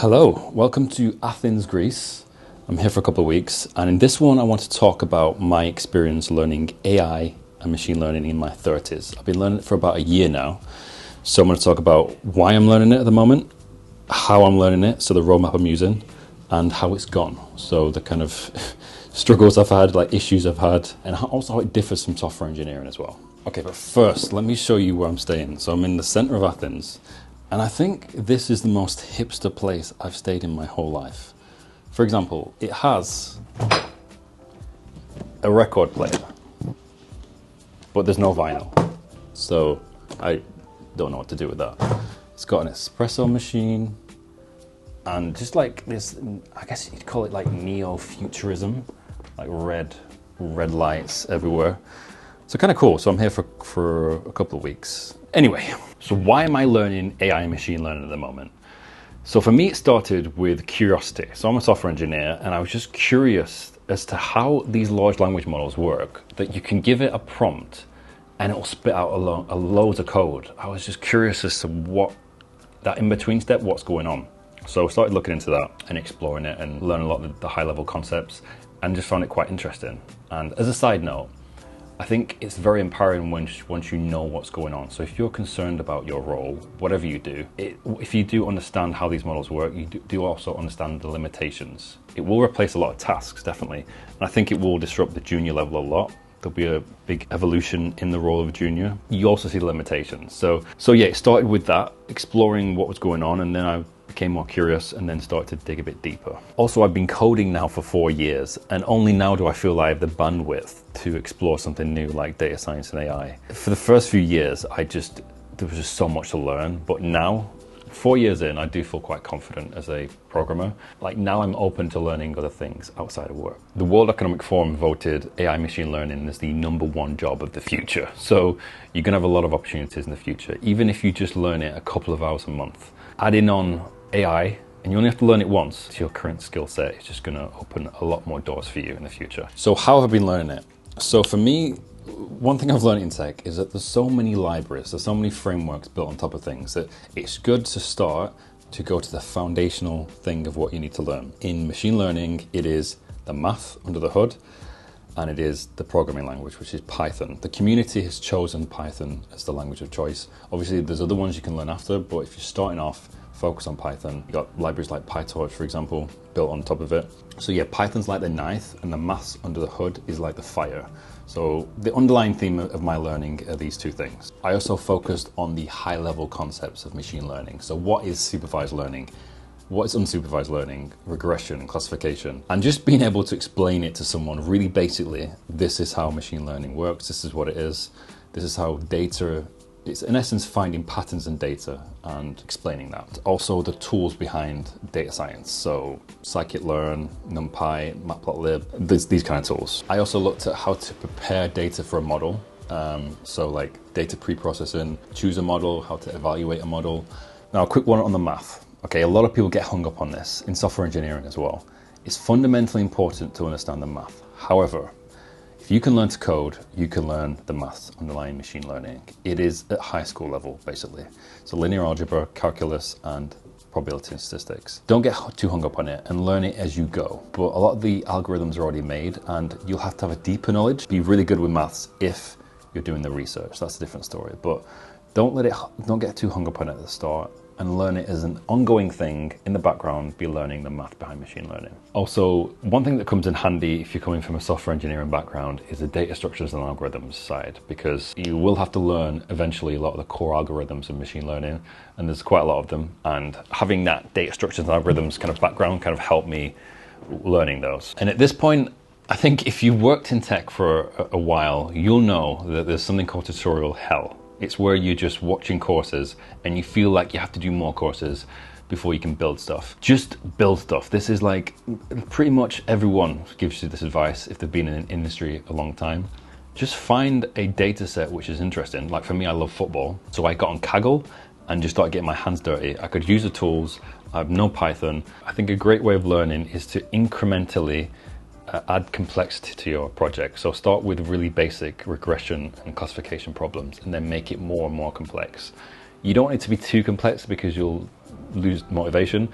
Hello, welcome to Athens, Greece. I'm here for a couple of weeks, and in this one I want to talk about my experience learning AI and machine learning in my 30s. I've been learning it for about a year now, so I'm going to talk about why I'm learning it at the moment, how I'm learning it, so the roadmap I'm using, and how it's gone. So the kind of struggles I've had, like issues I've had, and also how it differs from software engineering as well. Okay, but first, let me show you where I'm staying. So I'm in the center of Athens, and I think this is the most hipster place I've stayed in my whole life. For example, it has a record player, but there's no vinyl. So I don't know what to do with that. It's got an espresso machine and just like this, I guess you'd call it like neo-futurism, like red lights everywhere. So kind of cool. So I'm here for a couple of weeks. Anyway, so why am I learning AI and machine learning at the moment? So for me, it started with curiosity. So I'm a software engineer, and I was just curious as to how these large language models work, that you can give it a prompt and it will spit out a loads of code. I was just curious as to what that in-between step, what's going on. So I started looking into that and exploring it and learning a lot of the high-level concepts, and just found it quite interesting. And as a side note, I think it's very empowering once you know what's going on. So if you're concerned about your role, whatever you do, if you do understand how these models work, you do also understand the limitations. It will replace a lot of tasks, definitely. And I think it will disrupt the junior level a lot. There'll be a big evolution in the role of a junior. You also see the limitations. So yeah, it started with that, exploring what was going on, and then I became more curious and then started to dig a bit deeper. Also, I've been coding now for 4 years, and only now do I feel I have the bandwidth to explore something new like data science and AI. For the first few years, there was just so much to learn, but now, 4 years in, I do feel quite confident as a programmer. Like now I'm open to learning other things outside of work. The World Economic Forum voted AI machine learning as the #1 job of the future. So you're gonna have a lot of opportunities in the future, even if you just learn it a couple of hours a month. Adding on AI, and you only have to learn it once to your current skill set, it's just gonna open a lot more doors for you in the future. So how have I been learning it? So for me, one thing I've learned in tech is that there's so many libraries, there's so many frameworks built on top of things that it's good to start to go to the foundational thing of what you need to learn. In machine learning, it is the math under the hood, and it is the programming language, which is Python. The community has chosen Python as the language of choice. Obviously, there's other ones you can learn after, but if you're starting off, focus on Python. You've got libraries like PyTorch, for example, built on top of it. So yeah, Python's like the knife, and the maths under the hood is like the fire. So the underlying theme of my learning are these two things. I also focused on the high-level concepts of machine learning. So what is supervised learning? What is unsupervised learning, regression, and classification? And just being able to explain it to someone really basically, this is how machine learning works, this is what it is, this is how data, it's in essence finding patterns in data and explaining that. Also the tools behind data science, so scikit-learn, NumPy, Matplotlib, these kind of tools. I also looked at how to prepare data for a model, so like data pre-processing, choose a model, how to evaluate a model. Now a quick one on the math. Okay, a lot of people get hung up on this, in software engineering as well. It's fundamentally important to understand the math. However, if you can learn to code, you can learn the maths underlying machine learning. It is at high school level, basically. So linear algebra, calculus, and probability and statistics. Don't get too hung up on it and learn it as you go. But a lot of the algorithms are already made, and you'll have to have a deeper knowledge, be really good with maths if you're doing the research. That's a different story. But don't get too hung up on it at the start, and learn it as an ongoing thing in the background, be learning the math behind machine learning. Also, one thing that comes in handy if you're coming from a software engineering background is the data structures and algorithms side, because you will have to learn eventually a lot of the core algorithms of machine learning, and there's quite a lot of them, and having that data structures and algorithms kind of background kind of helped me learning those. And at this point, I think if you've worked in tech for a while, you'll know that there's something called tutorial hell. It's where you're just watching courses and you feel like you have to do more courses before you can build stuff. Just build stuff. This is like, pretty much everyone gives you this advice if they've been in an industry a long time. Just find a data set which is interesting. Like for me, I love football. So I got on Kaggle and just started getting my hands dirty. I could use the tools. I have no Python. I think a great way of learning is to incrementally add complexity to your project. So start with really basic regression and classification problems, and then make it more and more complex. You don't want it to be too complex because you'll lose motivation,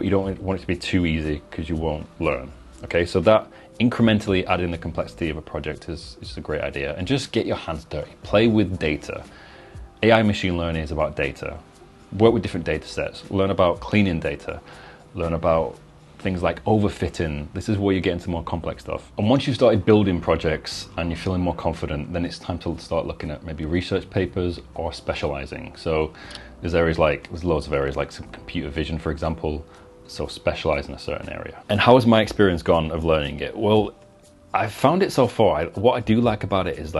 but you don't want it to be too easy because you won't learn. Okay, so that incrementally adding the complexity of a project is a great idea. And just get your hands dirty, play with data. AI machine learning is about data. Work with different data sets, learn about cleaning data, learn about things like overfitting. This is where you get into more complex stuff. And once you've started building projects and you're feeling more confident, then it's time to start looking at maybe research papers or specializing. So there's loads of areas like some computer vision, for example, so specialize in a certain area. And how has my experience gone of learning it? Well, I've found it so far, what I do like about it is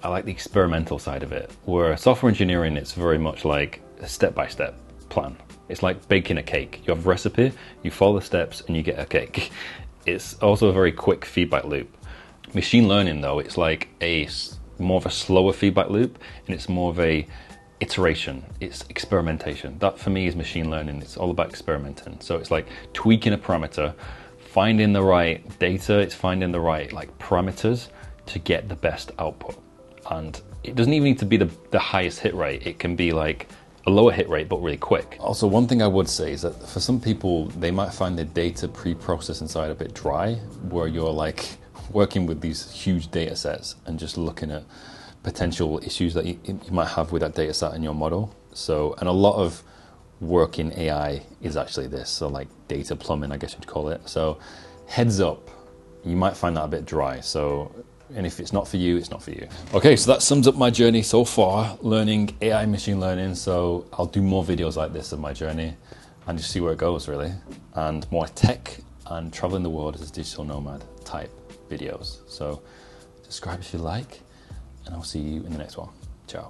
I like the experimental side of it. Where software engineering, it's very much like a step-by-step plan. It's like baking a cake. You have a recipe, you follow the steps, and you get a cake. It's also a very quick feedback loop. Machine learning, though, it's like more of a slower feedback loop, and it's more of a iteration, it's experimentation. That for me is machine learning. It's all about experimenting. So it's like tweaking a parameter, finding the right data, it's finding the right parameters to get the best output. And it doesn't even need to be the highest hit rate. It can be like a lower hit rate, but really quick. Also, one thing I would say is that for some people, they might find the data pre-processing side a bit dry, where you're working with these huge data sets and just looking at potential issues that you might have with that data set in your model. So, and a lot of work in AI is actually this, so like data plumbing, I guess you'd call it. So heads up, you might find that a bit dry. So, and if it's not for you, it's not for you. Okay, so that sums up my journey so far, learning AI machine learning. So I'll do more videos like this of my journey and just see where it goes, really. And more tech and traveling the world as a digital nomad type videos. So subscribe if you like, and I'll see you in the next one. Ciao.